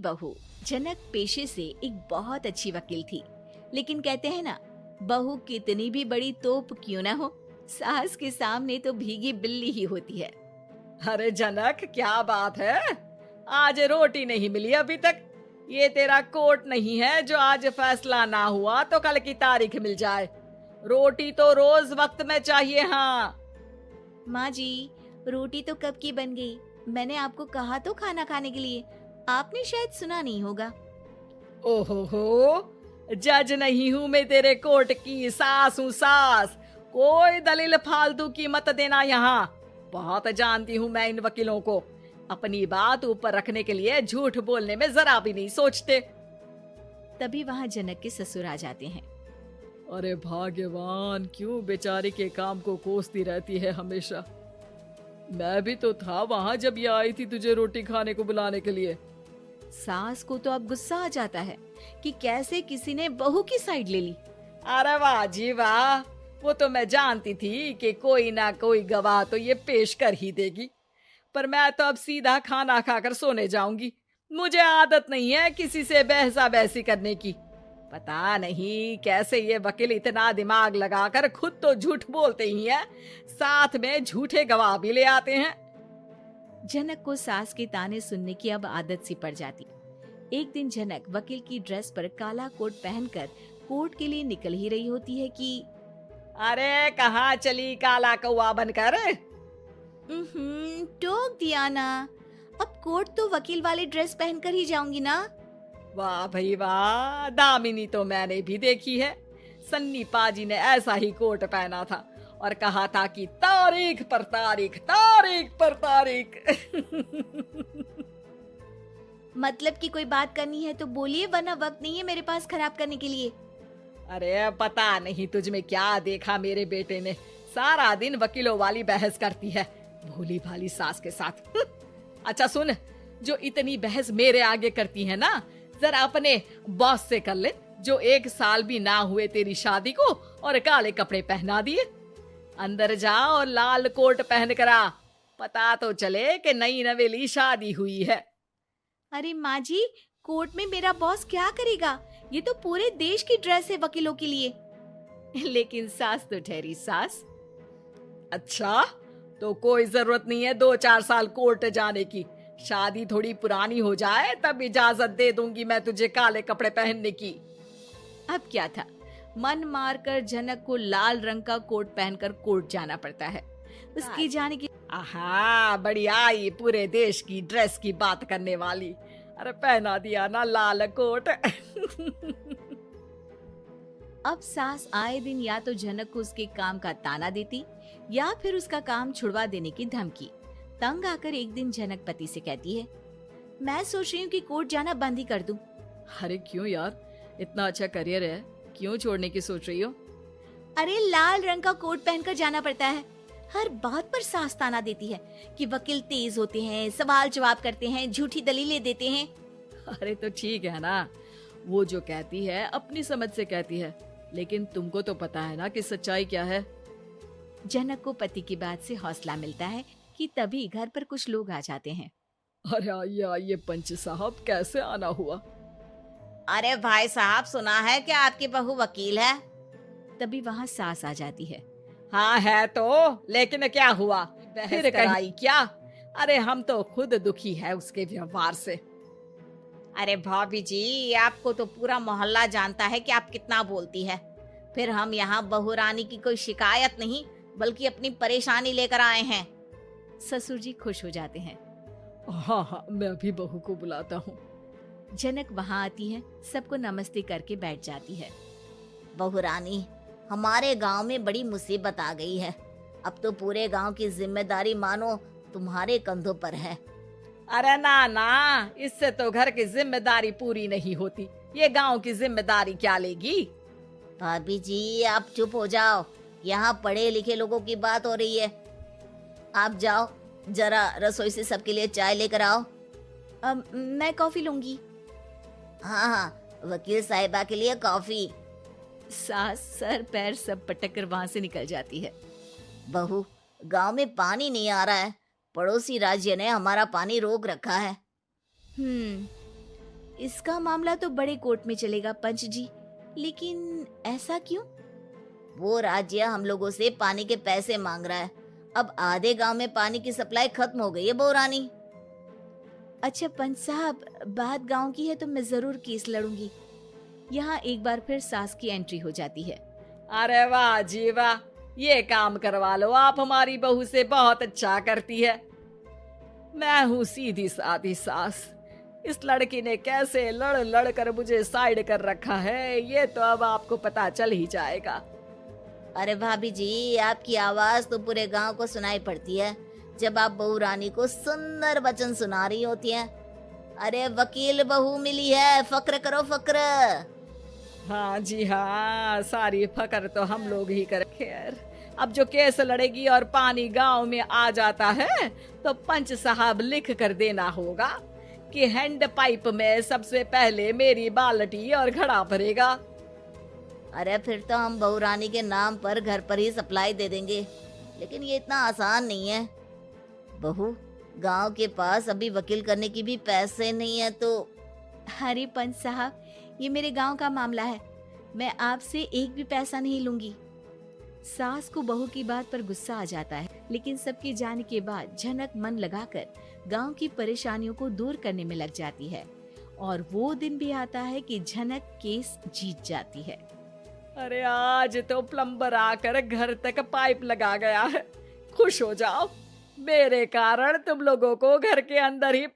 बहू। जनक पेशे से एक बहुत अच्छी वकील थी, लेकिन कहते हैं ना, बहू कितनी भी बड़ी तोप क्यों ना हो, सास के सामने तो भीगी बिल्ली ही होती है। अरे जनक, क्या बात है, आज रोटी नहीं मिली अभी तक। ये तेरा कोर्ट नहीं है जो आज फैसला ना हुआ तो कल की तारीख मिल जाए। रोटी तो रोज वक्त में चाहिए। हाँ माँ जी, रोटी तो कब की बन गई। मैंने आपको कहा तो खाना खाने के लिए, आपने शायद सुना नहीं होगा। ओहो, जज नहीं हूँ मैं तेरे कोर्ट की, सास हूँ सास। कोई दलील फालतू की मत देना यहाँ। बहुत जानती हूँ मैं इन वकीलों को, अपनी बात ऊपर रखने के लिए झूठ बोलने में जरा भी नहीं सोचते। तभी वहाँ जनक के ससुर आ जाते हैं। अरे भाग्यवान, क्यों बेचारी के काम को कोसती रहती है हमेशा। मैं भी तो था वहाँ जब ये आई थी तुझे रोटी खाने को बुलाने के लिए। सास को तो अब गुस्सा आ जाता है कि कैसे किसी ने बहू की साइड ले ली। अरे वाह जी वाह, वो तो मैं जानती थी कि कोई ना कोई गवाह तो ये पेश कर ही देगी। पर मैं तो अब सीधा खाना खाकर सोने जाऊंगी। मुझे आदत नहीं है किसी से बहसा बहसी करने की। पता नहीं कैसे ये वकील इतना दिमाग लगाकर खुद तो झूठ बोलते ही हैं, साथ में झूठे गवाह भी ले आते हैं। जनक को सास के ताने सुनने की अब आदत सी पड़ जाती। एक दिन जनक वकील की ड्रेस पर काला कोट पहनकर कोर्ट के लिए निकल ही रही होती है कि अरे कहाँ चली काला कौवा बनकर। टोक दिया ना, अब कोर्ट तो वकील वाले ड्रेस पहनकर ही जाऊंगी ना। वाह भाई वाह, दामिनी तो मैंने भी देखी है। सन्नी पाजी ने ऐसा ही कोट पहना था और कहा था कि तारीख पर तारीख, तारीख पर तारीख। मतलब कि कोई बात करनी है तो बोलिए, वरना वक्त नहीं है मेरे पास खराब करने के लिए। अरे पता नहीं तुझ में क्या देखा मेरे बेटे ने, सारा दिन वकीलों वाली बहस करती है भोली भाली सास के साथ। अच्छा सुन, जो इतनी बहस मेरे आगे करती है ना, जरा अपने बॉस से कर ले, जो 1 साल भी ना हुए तेरी शादी को और काले कपड़े पहना दिए। अंदर जा और लाल कोट पहन कर आ, पता तो चले कि नई नवेली शादी हुई है। अरे माँ जी, कोर्ट में मेरा बॉस क्या करेगा, ये तो पूरे देश की ड्रेस है वकीलों के लिए। लेकिन सास तो ठहरी सास। अच्छा, तो कोई जरूरत नहीं है 2-4 साल कोर्ट जाने की। शादी थोड़ी पुरानी हो जाए तब इजाजत दे दूंगी मैं तुझे काले कपड़े पहनने की। अब क्या था, मन मारकर जनक को लाल रंग का कोट पहनकर कोर्ट जाना पड़ता है। उसकी जाने की आहा, बड़ी आई पूरे देश की ड्रेस की बात करने वाली। अरे पहना दिया ना लाल कोट। अब सास आए दिन या तो जनक को उसके काम का ताना देती या फिर उसका काम छुड़वा देने की धमकी। तंग आकर एक दिन जनक पति से कहती है, मैं सोच रही हूँ कि कोर्ट जाना बंद ही कर दूं। अरे क्यों यार, इतना अच्छा करियर है, क्यों छोड़ने की सोच रही हो? अरे लाल रंग का कोट पहनकर जाना पड़ता है। हर बात पर सास ताना देती है कि वकील तेज होते हैं, सवाल जवाब करते हैं, झूठी दलीलें देते हैं। अरे तो ठीक है ना, वो जो कहती है अपनी समझ से कहती है, लेकिन तुमको तो पता है ना कि सच्चाई क्या है। जनक को पति की बात से हौसला मिलता है कि तभी घर पर कुछ लोग आ जाते हैं। अरे आइए पंच साहब, कैसे आना हुआ? अरे भाई साहब, सुना है कि आपकी बहू वकील है। तभी वहाँ सास आ जाती है। हाँ है तो, लेकिन क्या हुआ, फिर कराई क्या? अरे हम तो खुद दुखी है उसके व्यवहार से। अरे भाभी जी, आपको तो पूरा मोहल्ला जानता है कि आप कितना बोलती है। फिर हम यहाँ बहू रानी की कोई शिकायत नहीं, बल्कि अपनी परेशानी लेकर आए हैं। ससुर जी खुश हो जाते हैं। हाँ हाँ, मैं भी बहू को बुलाता हूँ। जनक वहाँ आती है, सबको नमस्ते करके बैठ जाती है। बहू रानी, हमारे गांव में बड़ी मुसीबत आ गई है। अब तो पूरे गांव की जिम्मेदारी मानो तुम्हारे कंधों पर है। अरे ना ना, इससे तो घर की जिम्मेदारी पूरी नहीं होती, ये गांव की जिम्मेदारी क्या लेगी? भाभी जी, आप चुप हो जाओ, यहाँ पढ़े लिखे लोगों की बात हो रही है। आप जाओ, जरा रसोई से सबके लिए चाय लेकर आओ। मैं कॉफी लूंगी। हाँ हाँ, वकील साहिबा के लिए कॉफी। सास सर पैर सब पटक कर वहाँ से निकल जाती है। बहू, गांव में पानी नहीं आ रहा है, पड़ोसी राज्य ने हमारा पानी रोक रखा है। इसका मामला तो बड़े कोर्ट में चलेगा पंच जी, लेकिन ऐसा क्यों? वो राज्य हम लोगों से पानी के पैसे मांग रहा है। अब आधे गांव में पानी की सप्लाई खत्म हो गई है बहू रानी। अच्छा पंच साहब, बात गांव की है तो मैं जरूर केस लड़ूंगी। यहाँ एक बार फिर सास की एंट्री हो जाती है। अरे वाह जी वाह, ये काम करवा लो, आप हमारी बहू से बहुत अच्छा करती है। मैं हूँ सीधी सादी सास, इस लड़की ने कैसे लड़ लड़ कर मुझे साइड कर रखा है ये तो अब आपको पता चल ही जाएगा। अरे भाभी जी, आपकी आवाज तो पूरे गांव को सुनाई पड़ती है जब आप बहू रानी को सुंदर वचन सुना रही होती हैं। अरे वकील बहू मिली है, फक्र करो फक्र। हाँ जी हाँ, सारी फकर तो हम लोग ही कर। खैर, अब जो केस लड़ेगी और पानी गांव में आ जाता है तो पंच साहब लिख कर देना होगा कि हैंड पाइप में सबसे पहले मेरी बाल्टी और घड़ा भरेगा। अरे फिर तो हम बहू रानी के नाम पर घर पर ही सप्लाई दे देंगे, लेकिन ये इतना आसान नहीं है। बहू, गांव के पास अभी वकील करने की भी पैसे नहीं है तो। अरे पंच साहब, ये मेरे गांव का मामला है, मैं आपसे एक भी पैसा नहीं लूंगी। सास को बहू की बात पर गुस्सा आ जाता है, लेकिन सबके जाने के बाद झनक मन लगाकर गांव की परेशानियों को दूर करने में लग जाती है। और वो दिन भी आता है कि झनक केस जीत जाती है। अरे आज तो प्लम्बर आकर घर तक पाइप लगा गया है, खुश हो जाओ, मेरे कारण तुम लोगों को घर के अंदर ही